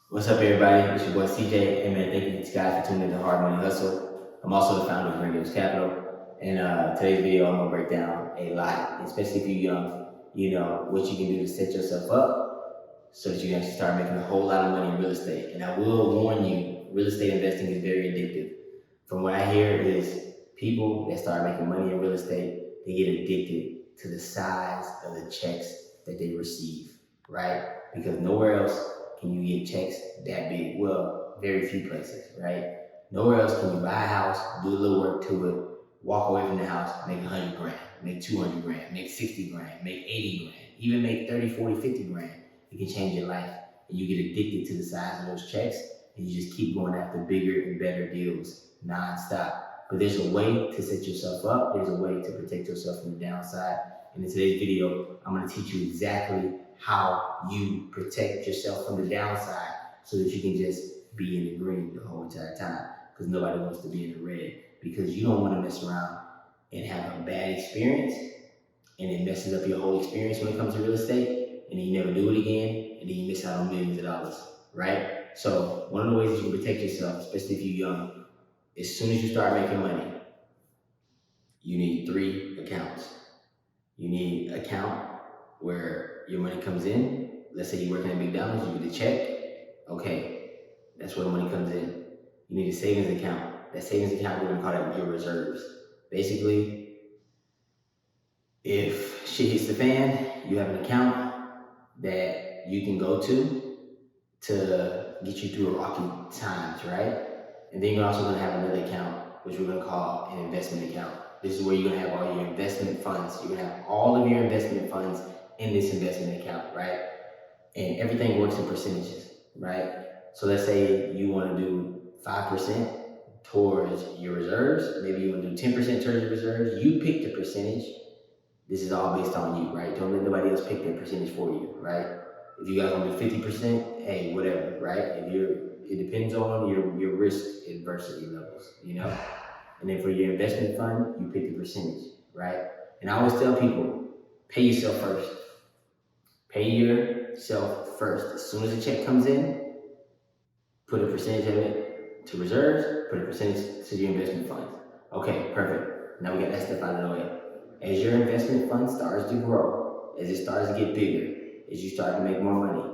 What's up, everybody? It's your boy CJ. And man, thank you guys for tuning in to Hard Money Hustle. I'm also the founder of Grandiose Capital. And today's video, I'm gonna break down a lot, especially if you're young. What you can do to set yourself up so that you can actually start making a whole lot of money in real estate. And I will warn you, real estate investing is very addictive. From what I hear is people that start making money in real estate, they get addicted to the size of the checks that they receive, right? Because nowhere else can you get checks that big. Well, very few places, right? Nowhere else can you buy a house, do a little work to it, walk away from the house, make 100 grand, make 200 grand, make 60 grand, make 80 grand, even make 30, 40, 50 grand. It can change your life. And you get addicted to the size of those checks and you just keep going after bigger and better deals nonstop. But there's a way to set yourself up. There's a way to protect yourself from the downside. And in today's video, I'm going to teach you exactly how you protect yourself from the downside so that you can just be in the green the whole entire time. Because nobody wants to be in the red. Because you don't want to mess around and have a bad experience and it messes up your whole experience when it comes to real estate, and then you never do it again, and then you miss out on millions of dollars, right? So one of the ways that you can protect yourself, especially if you're young, as soon as you start making money, you need 3 accounts. You need an account where your money comes in. Let's say you're working at McDonald's, you get a check. Okay, that's where the money comes in. You need a savings account. That savings account, we're gonna call that your reserves. Basically, if shit hits the fan, you have an account that you can go to get you through rocky times, right? And then you're also gonna have another account, which we're gonna call an investment account. This is where you're gonna have all your investment funds. You're gonna have all of your investment funds in this investment account, right? And everything works in percentages, right? So let's say you wanna do 5% towards your reserves. Maybe you wanna do 10% towards your reserves. You pick the percentage. This is all based on you, right? Don't let nobody else pick that percentage for you, right? If you guys want to do 50%, hey, whatever, right? It depends on your risk adversity levels, And then for your investment fund, you pick the percentage, right? And I always tell people, pay yourself first. Pay yourself first. As soon as the check comes in, put a percentage of it to reserves, put a percentage to your investment funds. Okay, perfect. Now we got that stuff out of the way. As your investment fund starts to grow, as it starts to get bigger, as you start to make more money,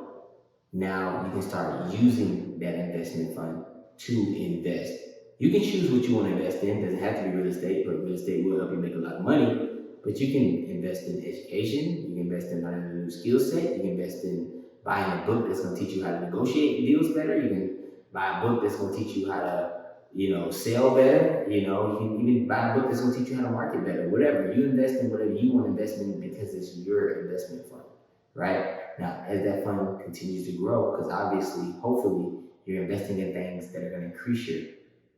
now you can start using that investment fund to invest. You can choose what you want to invest in. It doesn't have to be real estate, but real estate will help you make a lot of money. But you can invest in education. You can invest in learning a new skill set. You can invest in buying a book that's going to teach you how to negotiate deals better. You can buy a book that's going to teach you how to sell better. You can even buy a book that's going to teach you how to market better. Whatever. You invest in whatever you want to invest in because it's your investment fund, right? Now, as that fund continues to grow, because obviously, hopefully, you're investing in things that are going to increase your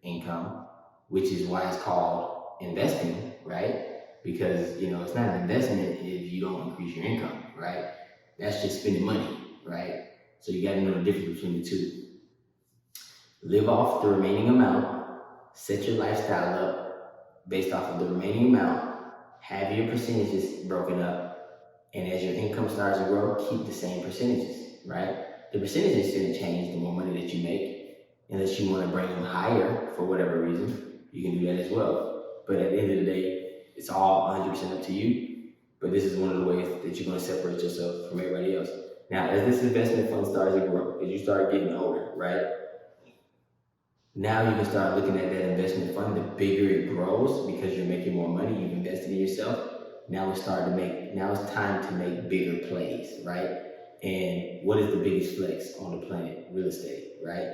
income, which is why it's called investing, right? Because, it's not an investment if you don't increase your income, right? That's just spending money, right? So you got to know the difference between the two. Live off the remaining amount, set your lifestyle up based off of the remaining amount, have your percentages broken up, and as your income starts to grow, keep the same percentages, right? The percentages shouldn't change the more money that you make, unless you want to bring them higher for whatever reason. You can do that as well. But at the end of the day, it's all 100% up to you. But this is one of the ways that you're going to separate yourself from everybody else. Now, as this investment fund starts to grow, as you start getting older, right? Now you can start looking at that investment fund. The bigger it grows because you're making more money, you've invested in yourself. Now it's time to make bigger plays, right? And what is the biggest flex on the planet? Real estate, right?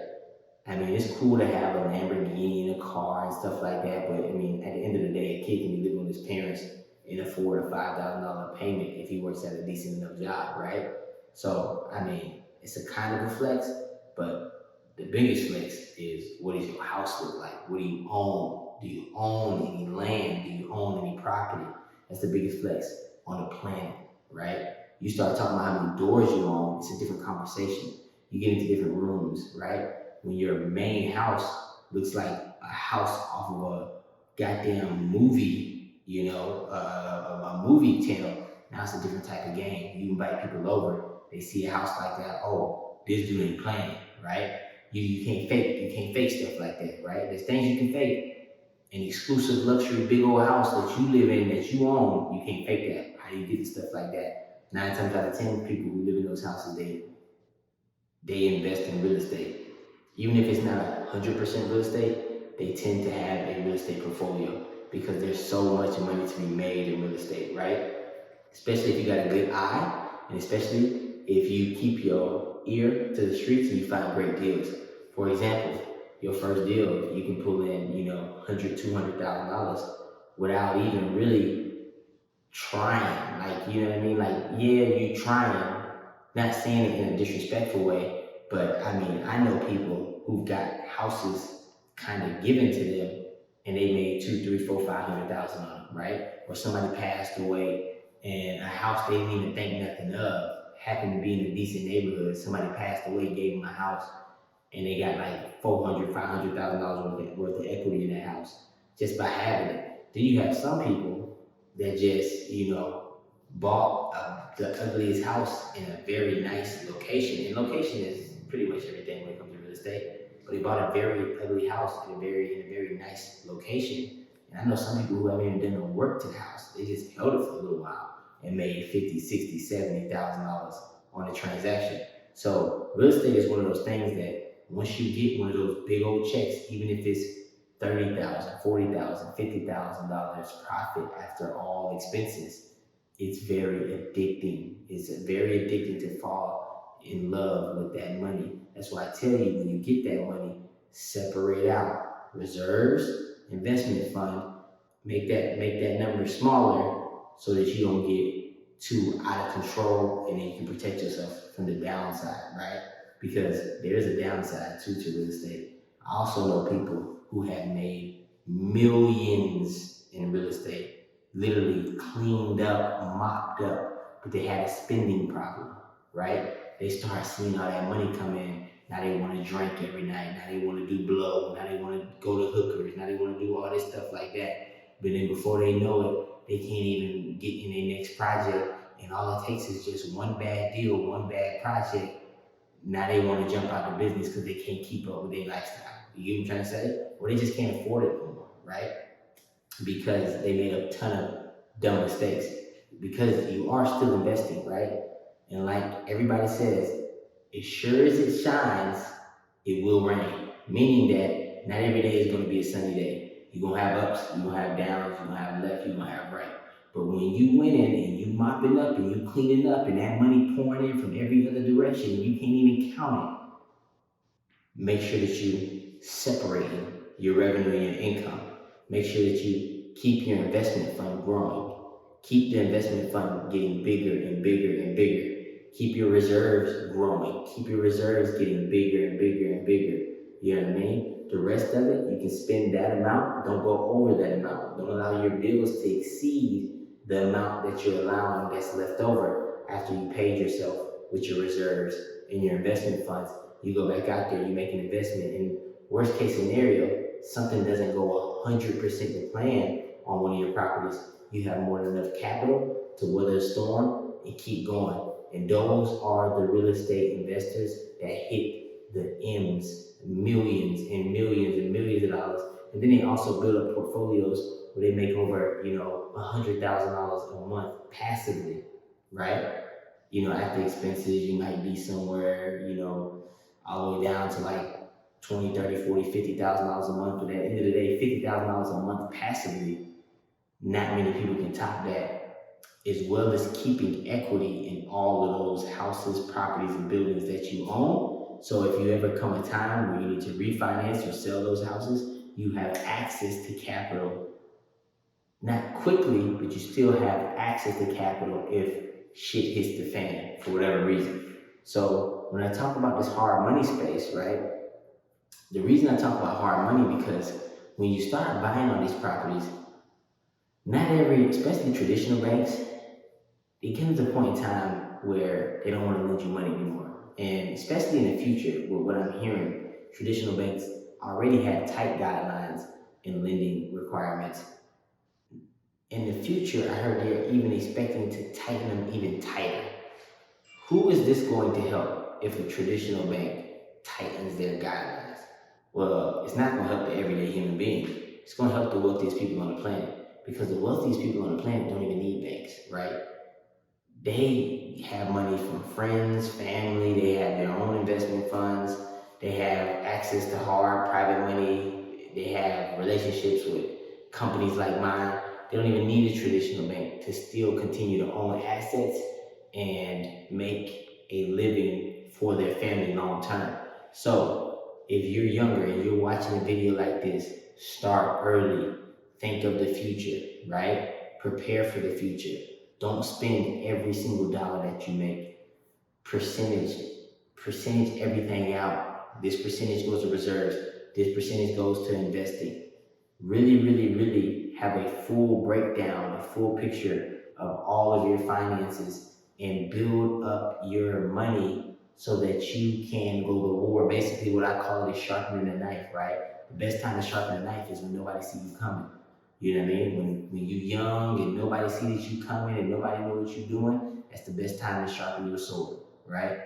I mean, it's cool to have a Lamborghini and a car and stuff like that, but I mean, at the end of the day, a kid can be living with his parents and afford a $5,000 payment if he works at a decent enough job, right? So, I mean, it's a kind of a flex, but the biggest flex is, what does your house look like? What do you own? Do you own any land? Do you own any property? That's the biggest flex on the planet, right? You start talking about how many doors you own, it's a different conversation. You get into different rooms, right? When your main house looks like a house off of a goddamn movie, a movie channel, now it's a different type of game. You invite people over, they see a house like that, oh, this dude ain't playing, right? You can't fake stuff like that, right? There's things you can fake. An exclusive luxury big old house that you live in that you own, you can't fake that. How do you get stuff like that? 9 times out of 10, people who live in those houses, they invest in real estate. Even if it's not 100% real estate, they tend to have a real estate portfolio because there's so much money to be made in real estate, right? Especially if you got a good eye, and especially if you keep your ear to the streets and you find great deals. For example, your first deal, you can pull in, $100,000, $200,000 without even really trying. Like, you know what I mean? Like, yeah, you trying. Not saying it in a disrespectful way, but I mean, I know people who've got houses kind of given to them and they made two, three, four, 500,000 on them, right? Or somebody passed away and a house they didn't even think nothing of happened to be in a decent neighborhood. Somebody passed away, gave them a house, and they got like $400,000, $500,000 worth of equity in that house just by having it. Then you have some people that just, bought the ugliest house in a very nice location. And location is pretty much everything when it comes to real estate. But they bought a very ugly house in a very nice location. And I know some people who haven't even done no work to the house. They just held it for a little while and made 50, 60, $70,000 on the transaction. So real estate is one of those things that once you get one of those big old checks, even if it's $30,000, $40,000, $50,000 profit after all expenses, it's very addicting. It's very addicting to fall in love with that money. That's why I tell you, when you get that money, separate out reserves, investment fund, make that number smaller so that you don't get too out of control, and then you can protect yourself from the downside, right? Because there's a downside too to real estate. I also know people who have made millions in real estate, literally cleaned up, mopped up, but they had a spending problem, right? They start seeing all that money come in. Now they want to drink every night. Now they want to do blow. Now they want to go to hookers. Now they want to do all this stuff like that. But then before they know it, they can't even get in their next project. And all it takes is just one bad deal, one bad project. Now they want to jump out of business because they can't keep up with their lifestyle. You get what I'm trying to say? Or they just can't afford it anymore, right? Because they made a ton of dumb mistakes. Because you are still investing, right? And like everybody says, as sure as it shines, it will rain. Meaning that not every day is going to be a sunny day. You're going to have ups, you're going to have downs, you're going to have left, you're going to have right. But when you winning and you mopping up and you cleaning up and that money pouring in from every other direction, you can't even count it, make sure that you separate your revenue and your income. Make sure that you keep your investment fund growing. Keep the investment fund getting bigger and bigger and bigger. Keep your reserves growing. Keep your reserves getting bigger and bigger and bigger. You know what I mean? The rest of it, you can spend that amount. Don't go over that amount. Don't allow your bills to exceed the amount that you're allowing that's left over after you paid yourself with your reserves and your investment funds. You go back out there, you make an investment. In worst case scenario, something doesn't go 100% to plan on one of your properties. You have more than enough capital to weather the storm and keep going. And those are the real estate investors that hit the M's, millions and millions and millions of dollars. And then they also build up portfolios where they make over, $100,000 a month passively, right? After expenses, you might be somewhere, all the way down to like 20, 30, 40, $50,000 a month. But at the end of the day, $50,000 a month passively, not many people can top that, as well as keeping equity in all of those houses, properties, and buildings that you own. So if you ever come a time where you need to refinance or sell those houses, you have access to capital. Not quickly, but you still have access to capital if shit hits the fan for whatever reason. So when I talk about this hard money space, right? The reason I talk about hard money because when you start buying all these properties, not every, especially traditional banks, it comes to a point in time where they don't want to lend you money anymore. And especially in the future, with what I'm hearing, traditional banks already have tight guidelines and lending requirements. In the future, I heard they're even expecting to tighten them even tighter. Who is this going to help if a traditional bank tightens their guidelines? Well, it's not going to help the everyday human being. It's going to help the wealthiest people on the planet, because the wealthiest people on the planet don't even need banks, right? They have money from friends, family, they have their own investment funds, they have access to hard private money, they have relationships with companies like mine. They don't even need a traditional bank to still continue to own assets and make a living for their family long term. So if you're younger and you're watching a video like this, start early. Think of the future, right? Prepare for the future. Don't spend every single dollar that you make. Percentage everything out. This percentage goes to reserves. This percentage goes to investing. Really have a full breakdown, a full picture of all of your finances, and build up your money so that you can go to war. Basically, what I call it is sharpening a knife, right? The best time to sharpen a knife is when nobody sees you coming. You know what I mean? When you're young and nobody sees you coming and nobody knows what you're doing, that's the best time to sharpen your sword, right?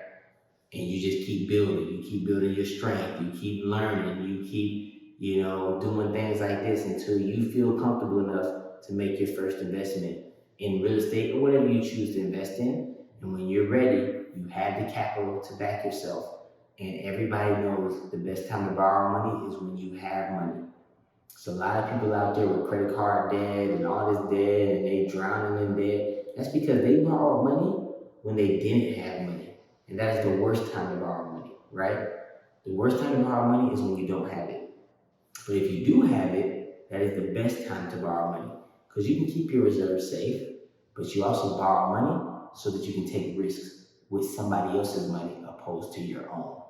And you just keep building. You keep building your strength. You keep learning. You keep, doing things like this until you feel comfortable enough to make your first investment in real estate or whatever you choose to invest in. And when you're ready, you have the capital to back yourself. And everybody knows the best time to borrow money is when you have money. So a lot of people out there with credit card debt and all this debt and they drowning in debt. That's because they borrowed money when they didn't have money. And that is the worst time to borrow money, right? The worst time to borrow money is when you don't have it. But if you do have it, that is the best time to borrow money, because you can keep your reserves safe, but you also borrow money so that you can take risks with somebody else's money opposed to your own.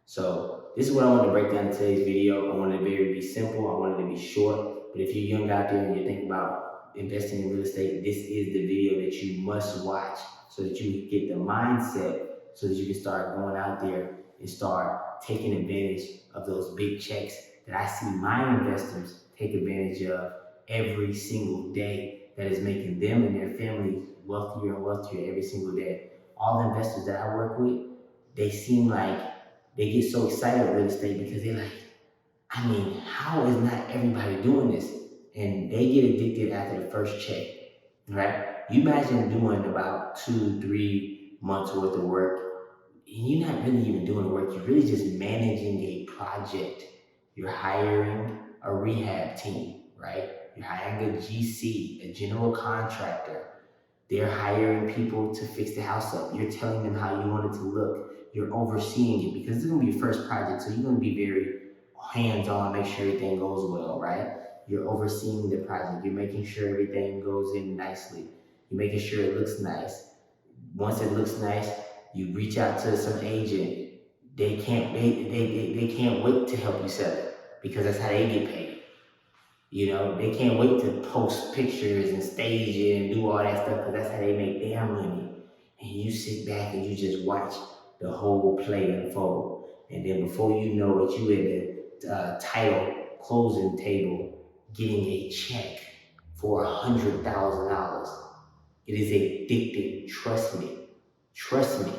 So this is what I wanted to break down in today's video. I wanted it to be simple. I wanted it to be short. But if you're young out there and you're thinking about investing in real estate, this is the video that you must watch so that you get the mindset, so that you can start going out there and start taking advantage of those big checks that I see my investors take advantage of every single day, that is making them and their families wealthier and wealthier every single day. All the investors that I work with, they seem like they get so excited about real estate because they're like, how is not everybody doing this? And they get addicted after the first check, right? You imagine doing about 2-3 months worth of work, and you're not really even doing the work. You're really just managing a project. You're hiring a rehab team, right? You're hiring a GC, a general contractor. They're hiring people to fix the house up. You're telling them how you want it to look. You're overseeing it because it's going to be your first project. So you're going to be very hands-on, make sure everything goes well, right? You're overseeing the project. You're making sure everything goes in nicely. You're making sure it looks nice. Once it looks nice, you reach out to some agent. They can't wait to help you sell it because that's how they get paid. They can't wait to post pictures and stage it and do all that stuff because that's how they make their money. And you sit back and you just watch the whole play unfold. And then before you know it, you at the title closing table getting a check for $100,000. It is addicting. Trust me.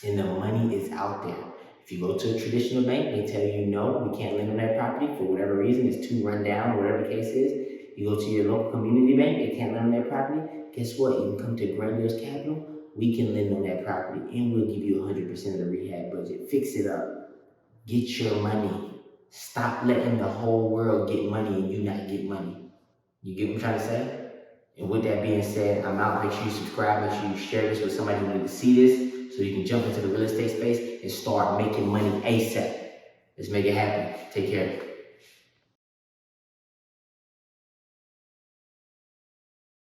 And the money is out there. If you go to a traditional bank, they tell you no, we can't lend on that property for whatever reason. It's too run down, whatever the case is. You go to your local community bank, they can't lend on that property. Guess what? You can come to Grandiose Capital. We can lend on that property and we'll give you 100% of the rehab budget. Fix it up. Get your money. Stop letting the whole world get money and you not get money. You get what I'm trying to say? And with that being said, I'm out. Make sure you subscribe. Make sure you share this with somebody who needs to see this so you can jump into the real estate space and start making money ASAP. Let's make it happen. Take care.